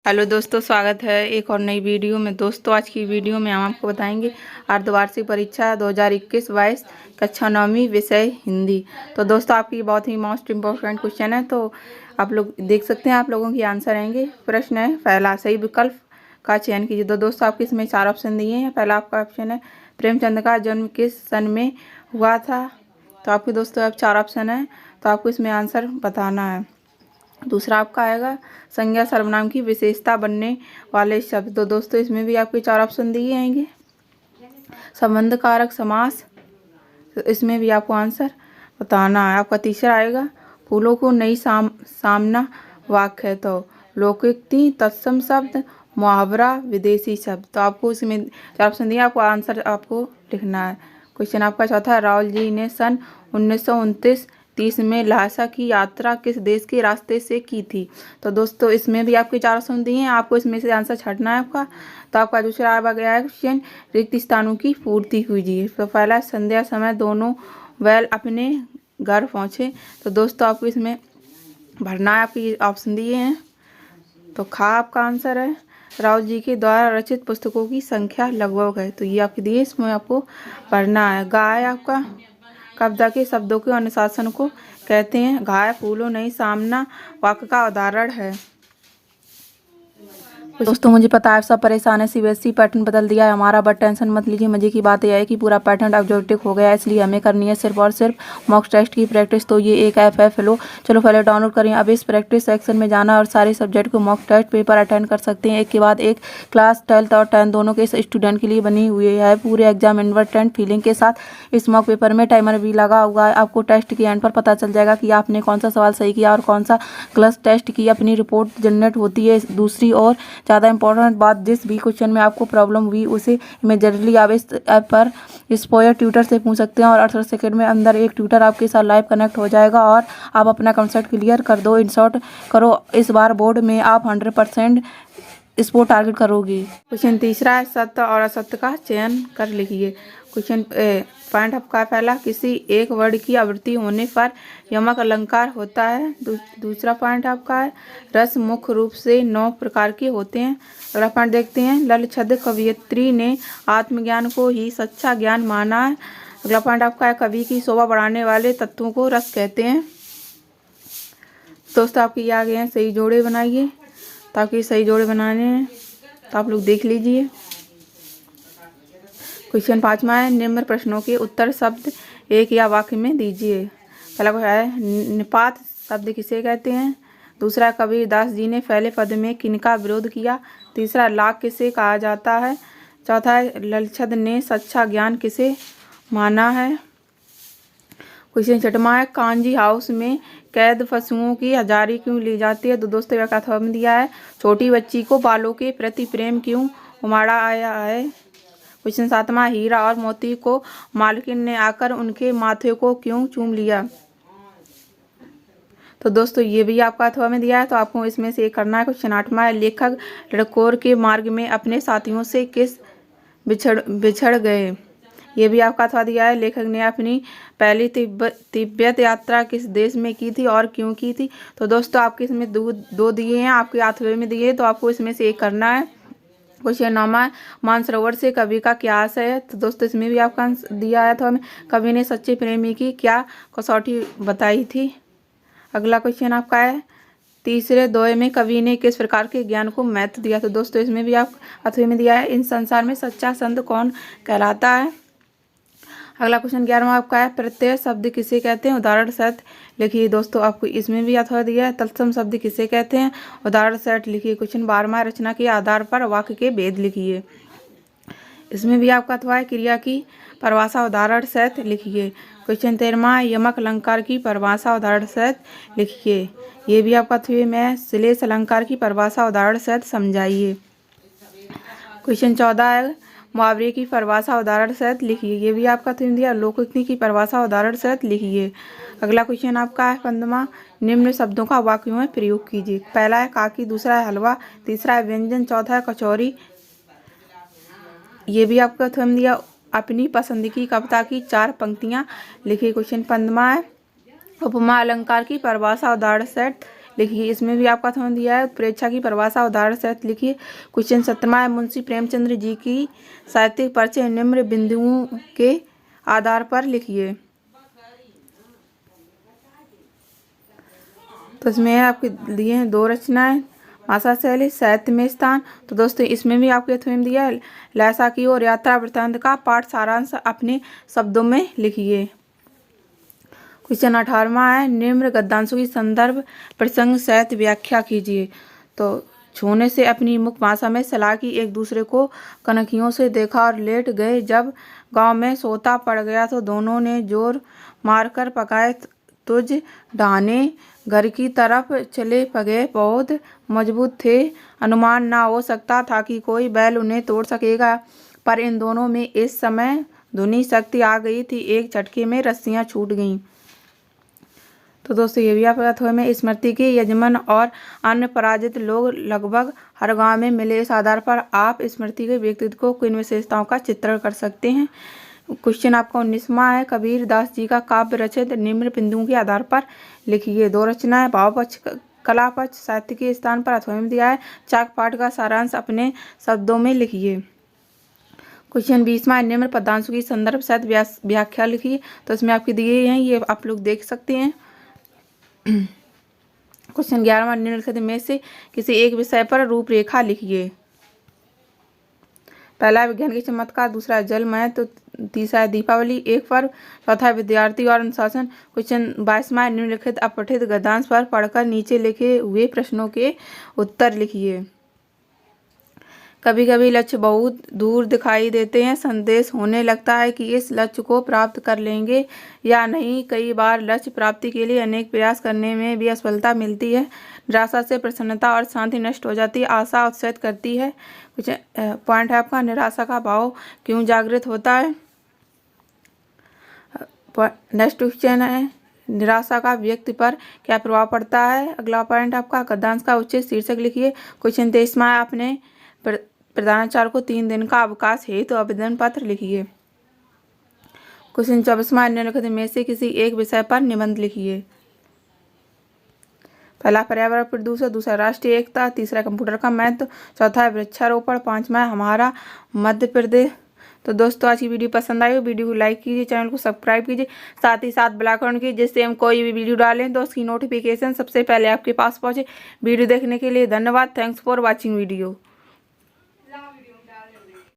Hello दोस्तों, स्वागत है एक और नई वीडियो में। दोस्तों, आज की वीडियो में हम आपको बताएंगे अर्धवार्षिक परीक्षा 2021-22 कक्षा 9वीं विषय हिंदी। तो दोस्तों, आपकी बहुत ही मोस्ट इम्पोर्टेंट क्वेश्चन है, तो आप लोग देख सकते हैं। आप लोगों की आंसर रहेंगे। प्रश्न है पहला, सही विकल्प का चयन कीजिए। तो दोस्तों, आपके इसमें 4 ऑप्शन दिए हैं। पहला आपका ऑप्शन है प्रेमचंद का जन्म किस सन में हुआ था। तो आपके दोस्तों अब 4 ऑप्शन है, तो आपको इसमें आंसर बताना है। दूसरा आपका आएगा संज्ञा सर्वनाम की विशेषता बनने वाले शब्द। तो दोस्तों, इसमें भी आपके 4 ऑप्शन दिए जाएंगे। संबंध कारक समास, तो इसमें भी आपको आंसर बताना है। आपका तीसरा आएगा फूलों को नई सामना वाक्य है। तो लोकोक्ति, तत्सम शब्द, मुहावरा, विदेशी शब्द। तो आपको इसमें 4 ऑप्शन दिए, आपको आंसर आपको लिखना है। क्वेश्चन आपका चौथा, राहुल जी ने सन 1929-30 में लहासा की यात्रा किस देश के रास्ते से की थी। तो दोस्तों, इसमें भी आपके 4 ऑप्शन दिए हैं, आपको इसमें से आंसर छांटना है आपका। तो आपका दूसरा आ गया है क्वेश्चन, रिक्त स्थानों की पूर्ति कीजिए। तो पहला, संध्या समय दोनों बैल अपने घर पहुँचे। तो दोस्तों, आपको इसमें भरना है। आपके ऑप्शन दिए हैं, तो खा आपका आंसर है। राहुल जी के द्वारा रचित पुस्तकों की संख्या लगभग है। तो ये आपके दिए, इसमें आपको पढ़ना है। गाय आपका कविता के शब्दों के अनुशासन को कहते हैं। गाय फूलों नहीं सामना वाक्य का उदाहरण है। दोस्तों, मुझे पता है आप सब परेशान है, सीबीएसई पैटर्न बदल दिया है हमारा, बट टेंशन मत लीजिए। मजे की बात यह है कि पूरा पैटर्न ऑब्जेक्टिव हो गया है, इसलिए हमें करनी है सिर्फ और सिर्फ मॉक टेस्ट की प्रैक्टिस। तो ये एक ऐप है फ्लो, चलो पहले डाउनलोड करें। अब इस प्रैक्टिस सेक्शन में जाना और सारे सब्जेक्ट को मॉक टेस्ट पेपर अटेंड कर सकते हैं एक के बाद एक। क्लास 12th और 10th दोनों के स्टूडेंट के लिए बनी हुई है पूरे एग्जाम इन्वर्टेंट फीलिंग के साथ। इस मॉक पेपर में टाइमर भी लगा हुआ है। आपको टेस्ट के एंड पर पता चल जाएगा कि आपने कौन सा सवाल सही किया और कौन सा गलत। टेस्ट की अपनी रिपोर्ट जनरेट होती है। दूसरी और ज़्यादा इंपॉर्टेंट बात, जिस भी क्वेश्चन में आपको प्रॉब्लम हुई उसे इमीडिएटली आप इस ऐप पर स्पॉयर ट्यूटर से पूछ सकते हैं और 18 सेकंड में अंदर एक ट्यूटर आपके साथ लाइव कनेक्ट हो जाएगा और आप अपना कंसेप्ट क्लियर कर दो, इन शॉर्ट करो। इस बार बोर्ड में आप 100% इसको टारगेट करोगे। क्वेश्चन तीसरा है, सत्य और असत्य का चयन कर लिखिए। क्वेश्चन पॉइंट आपका पहला, किसी एक वर्ड की आवृत्ति होने पर यमक अलंकार होता है। दूसरा पॉइंट आपका है, रस मुख्य रूप से 9 प्रकार के होते हैं। अगला पॉइंट देखते हैं, ललछद कवयित्री ने आत्मज्ञान को ही सच्चा ज्ञान माना है। अगला पॉइंट आपका है, कवि की शोभा बढ़ाने वाले तत्वों को रस कहते हैं। दोस्तों, आपके ये आ गए हैं सही जोड़े बनाइए। तो आपके सही जोड़े बनाने हैं, तो आप लोग देख लीजिए। क्वेश्चन 5वां है, निम्न प्रश्नों के उत्तर शब्द एक या वाक्य में दीजिए। पहला है, निपात शब्द किसे कहते हैं। दूसरा, कबीरदास जी ने पहले पद में किनका विरोध किया। तीसरा, लाख किसे कहा जाता है। चौथा है, ललछद ने सच्चा ज्ञान किसे माना है। क्वेश्चन 6वां है, कांजी हाउस में कैद पशुओं की हजारी क्यों ली जाती है। तो दोस्तों, यह कथा में दिया है, छोटी बच्ची को बालों के प्रति प्रेम क्यों उमाड़ा आया है। क्वेश्चन 7वां, हीरा और मोती को मालकिन ने आकर उनके माथे को क्यों चूम लिया। तो दोस्तों, ये भी आपका अथवा में दिया है, तो आपको इसमें से एक करना है। क्वेश्चन 8वां है, लेखक लड़कोर के मार्ग में अपने साथियों से किस बिछड़ गए। ये भी आपका अथवा दिया है, लेखक ने अपनी पहली तिब्बत यात्रा किस देश में की थी और क्यों की थी। तो दोस्तों, आपके इसमें दो दिए हैं, आपके अथवे में दिए, तो आपको इसमें से एक करना है। क्वेश्चन 9वां, मानसरोवर से कवि का क्या आशय है। तो दोस्तों, इसमें भी आपका दिया है, तो हमें कवि ने सच्चे प्रेमी की क्या कसौटी बताई थी। अगला क्वेश्चन आपका है, तीसरे दोहे में कवि ने किस प्रकार के ज्ञान को महत्व दिया। तो दोस्तों, इसमें भी आप अथवे में दिया है, इन संसार में सच्चा संत कौन कहलाता है। अगला क्वेश्चन 11वां आपका है, प्रत्यय शब्द किसे कहते हैं, उदाहरण सहित लिखिए। दोस्तों, आपको इसमें भी अथवा दिया है, तत्सम शब्द किसे कहते हैं, उदाहरण सहित लिखिए। क्वेश्चन 12वां, रचना के आधार पर वाक्य के भेद लिखिए। इसमें भी आपका अथवा है, क्रिया की परिभाषा उदाहरण सहित लिखिए। क्वेश्चन 13वां, यमक अलंकार की परिभाषा उदाहरण सहित लिखिए। ये भी आपका अथवे में है, श्लेष अलंकार की परिभाषा उदाहरण सहित समझाइए। क्वेश्चन 14 है, मुहावरे की परिभाषा उदाहरण सहित लिखिए। ये भी आपका थीम दिया, लोकोक्ति की परिभाषा उदाहरण सहित लिखिए। अगला क्वेश्चन आपका है 15वां, निम्न शब्दों का वाक्यों में प्रयोग कीजिए। पहला है काकी, दूसरा है हलवा, तीसरा है व्यंजन, चौथा है कचौरी। ये भी आपका थीम दिया, अपनी पसंद की कविता की 4 पंक्तियाँ लिखिए। क्वेश्चन 15वां है, उपमा अलंकार की परिभाषा उदाहरण सहित लिखिए। इसमें भी आपका थोड़ा दिया है, प्रेक्षा की परिभाषा उदाहरण सहित लिखिए। क्वेश्चन 17 है, मुंशी प्रेमचंद्र जी की साहित्यिक परिचय निम्न बिंदुओं के आधार पर लिखिए। तो इसमें आपके दिए हैं 2 रचनाएं, भाषा शैली, साहित्य में स्थान। तो दोस्तों इसमें भी आपके थीम दिया है, लैसा की ओर यात्रा वृत्तांत का पाठ सारांश अपने शब्दों में लिखिए। क्वेश्चन 18वां है, निम्न गद्यांशों की संदर्भ प्रसंग सहित व्याख्या कीजिए। तो छूने से अपनी मुख भाषा में सलाह की, एक दूसरे को कनखियों से देखा और लेट गए, जब गांव में सोता पड़ गया तो दोनों ने जोर मारकर पकाए, तुझ ढाने घर की तरफ चले पगे, बहुत मजबूत थे, अनुमान ना हो सकता था कि कोई बैल उन्हें तोड़ सकेगा, पर इन दोनों में इस समय धुनी शक्ति आ गई थी, एक झटके में रस्सियां छूट गईं। तो दोस्तों ये भी आपका थोड़े में स्मृति के यजमान और अन्य पराजित लोग लगभग हर गांव में मिले। इस आधार पर आप स्मृति के व्यक्तित्व को किन विशेषताओं का चित्रण कर सकते हैं। क्वेश्चन आपका 19वां है, कबीर दास जी का काव्य रचित निम्न बिंदुओं के आधार पर लिखिए। 2 रचना है, भाव पक्ष, कला पक्ष, साहित्य के स्थान पर अथवा में दिया है, चाक पाठ का सारांश अपने शब्दों में लिखिए। क्वेश्चन 20वां है, निम्न पदांशों की संदर्भ सहित व्याख्या लिखिए। तो इसमें आपके दिए हैं, ये आप लोग देख सकते हैं। क्वेश्चन 11वां, निम्नलिखित में से किसी एक विषय पर रूपरेखा लिखिए। पहला विज्ञान के चमत्कार, दूसरा जल महत्व, तो तीसरा है दीपावली एक पर्व, चौथा विद्यार्थी और अनुशासन। क्वेश्चन 22वां, निम्नलिखित अपठित गद्यांश पर पढ़कर नीचे लिखे हुए प्रश्नों के उत्तर लिखिए। कभी कभी लक्ष्य बहुत दूर दिखाई देते हैं, संदेश होने लगता है कि इस लक्ष्य को प्राप्त कर लेंगे या नहीं। कई बार लक्ष्य प्राप्ति के लिए अनेक प्रयास करने में भी असफलता मिलती है। निराशा से प्रसन्नता और शांति नष्ट हो जाती है, आशा उत्साहित करती है। कुछ पॉइंट है आपका, निराशा का भाव क्यों जागृत होता है। नेक्स्ट क्वेश्चन है, निराशा का व्यक्ति पर क्या प्रभाव पड़ता है। अगला पॉइंट आपका, गद्यांश का उचित शीर्षक लिखिए। क्वेश्चन 23वां, आपने प्रधानाचार्य को 3 दिन का अवकाश हेतु तो आवेदन पत्र लिखिए। क्वेश्चन 24वां, निम्नलिखित में से किसी एक विषय पर निबंध लिखिए। पहला पर्यावरण प्रदूषण, दूसरा राष्ट्रीय एकता, तीसरा कंप्यूटर का महत्व, चौथा है वृक्षारोपण, 5वां हमारा मध्य प्रदेश। तो दोस्तों आज की वीडियो पसंद आई हो, वीडियो को लाइक कीजिए, चैनल को सब्सक्राइब कीजिए, साथ ही साथ बेल आइकन कीजिए, जिससे हम कोई भी वीडियो डालें तो उसकी नोटिफिकेशन सबसे पहले आपके पास पहुंचे। वीडियो देखने के लिए धन्यवाद। Thanks for watching video.